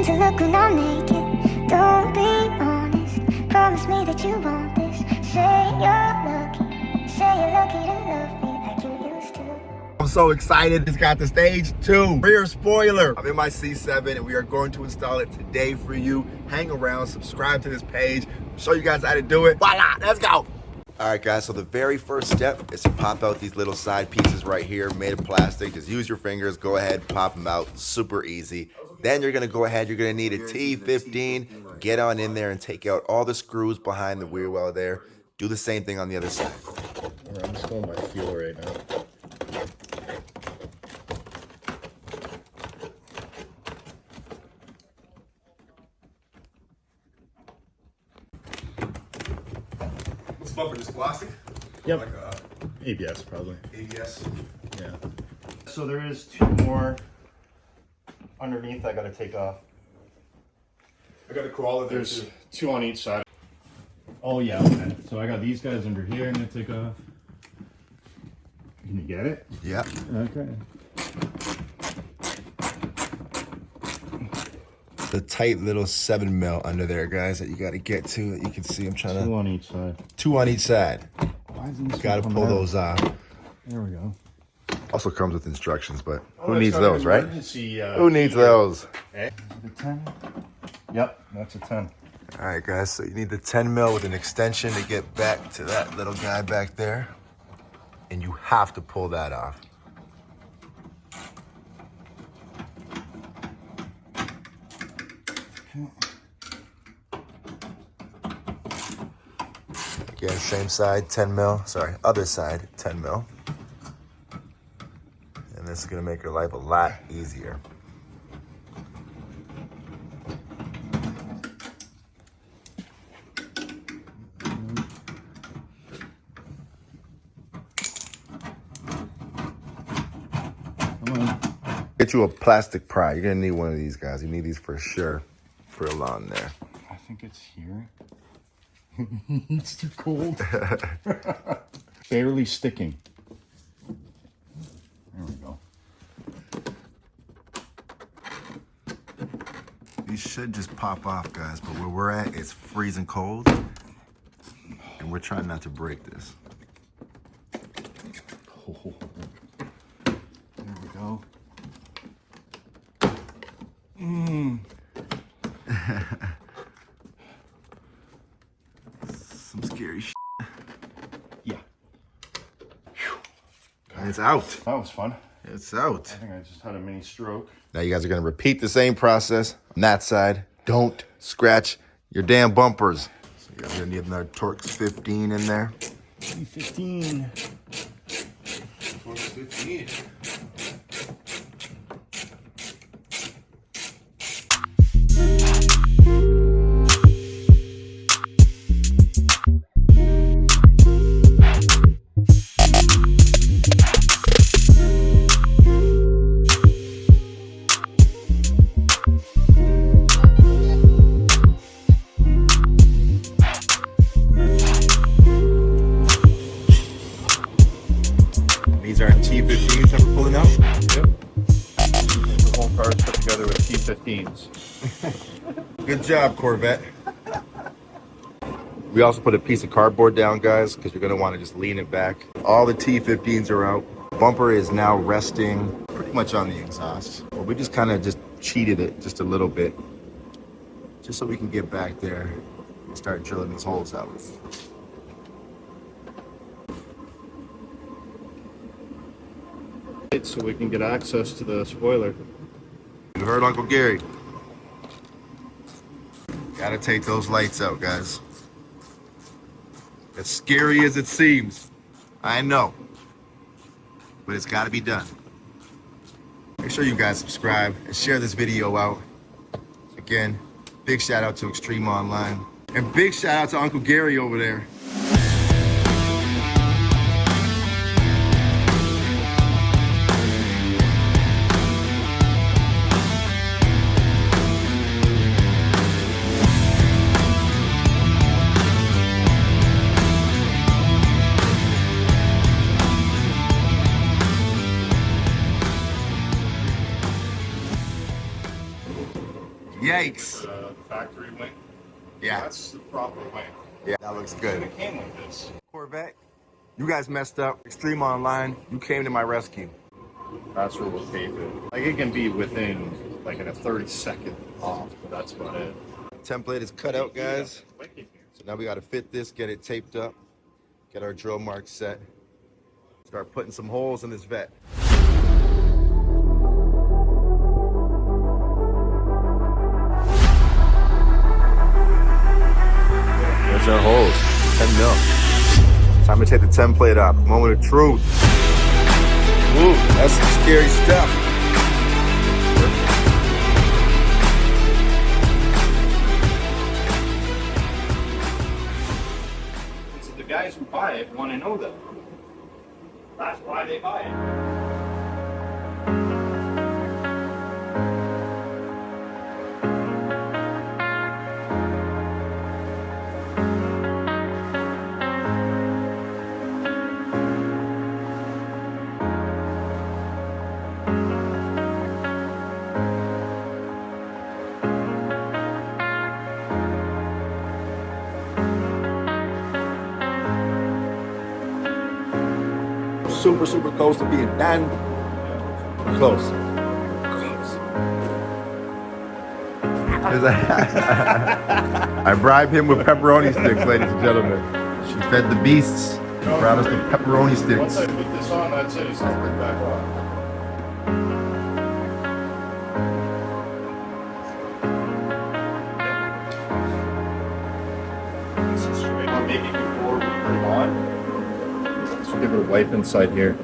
pretend to look when I'm naked. Don't be honest. Promise me that you want this. Say you're lucky. Say you're lucky to love me like you used to. I'm so excited. It's got the stage 2 rear spoiler. I'm in my C7 and we are going to install it today for you. Hang around, subscribe to this page, show you guys how to do it. Voila, let's go. All right, guys, so the very first step is to pop out these little side pieces right here made of plastic. Just use your fingers, go ahead, pop them out, super easy. Then you're gonna go ahead, you're gonna need a T15, get on in there and take out all the screws behind the wheel well there. Do the same thing on the other side. I'm just going by feel right now. This bumper is plastic? Yep. Like ABS probably. ABS? Yeah. So there is 2 more underneath I gotta take off. I got a crawler there There's too. 2 on each side. Oh yeah, okay. So I got these guys under here I'm gonna take off. Can you get it? Yeah. Okay. The tight little 7mm under there, guys, that you got to get to. That you can see. I'm trying to. 2 on each side. 2 on each side. Why isn't this Got to one pull coming out? those off. There we go. Also comes with instructions, but Oh, who that's needs got an those, right? emergency, Who needs those? The 10? Yep, that's a 10. All right, guys. So you need the 10mm with an extension to get back to that little guy back there, and you have to pull that off. Again, same side, 10mm. Sorry, other side, 10mm. And this is gonna make your life a lot easier. Come on. Get you a plastic pry. You're gonna need one of these guys. You need these for sure for along there. I think it's here. It's too cold. Barely sticking. There we go. These should just pop off, guys, but where we're at, it's freezing cold, and we're trying not to break this. Oh, there we go. Some scary shit. Yeah. And it's out. That was fun. It's out. I think I just had a mini stroke. Now you guys are gonna repeat the same process on that side. Don't scratch your damn bumpers. So you guys are gonna need another Torx 15 in there. 15. Torx 15. These are T15s that we're pulling out. Yep. The whole car's put together with T15s. Good job, Corvette. We also put a piece of cardboard down, guys, because you're gonna want to just lean it back. All the T15s are out. Bumper is now resting pretty much on the exhaust. Well, we just kind of just cheated it just a little bit, just so we can get back there and start drilling these holes out. So we can get access to the spoiler. You heard Uncle Gary. Gotta take those lights out, guys. As scary as it seems, I know, but it's gotta be done. Make sure you guys subscribe and share this video out. Again, big shout out to Extreme Online, and big shout out to Uncle Gary over there. Yikes. The factory wing. Yeah. That's the proper wing. Yeah, that looks good. It came with this. Corvette, you guys messed up. Extreme Online, you came to my rescue. That's where we'll tape it. Like it can be within like in a 30-second off, but that's about it. Template is cut out, guys. So now we got to fit this, get it taped up, get our drill marks set, start putting some holes in this vet. There's our holes, 10 mil. Time to take the template up. Moment of truth. Ooh, that's some scary stuff. So the guys who buy it want to know that. That's why they buy it. Super, super close to being done. Close. I bribed him with pepperoni sticks, ladies and gentlemen. She fed the beasts. She brought us the pepperoni Once I sticks. put this on, that's it. It's not put back on. Maybe before we put it on, let's give it a wipe inside here.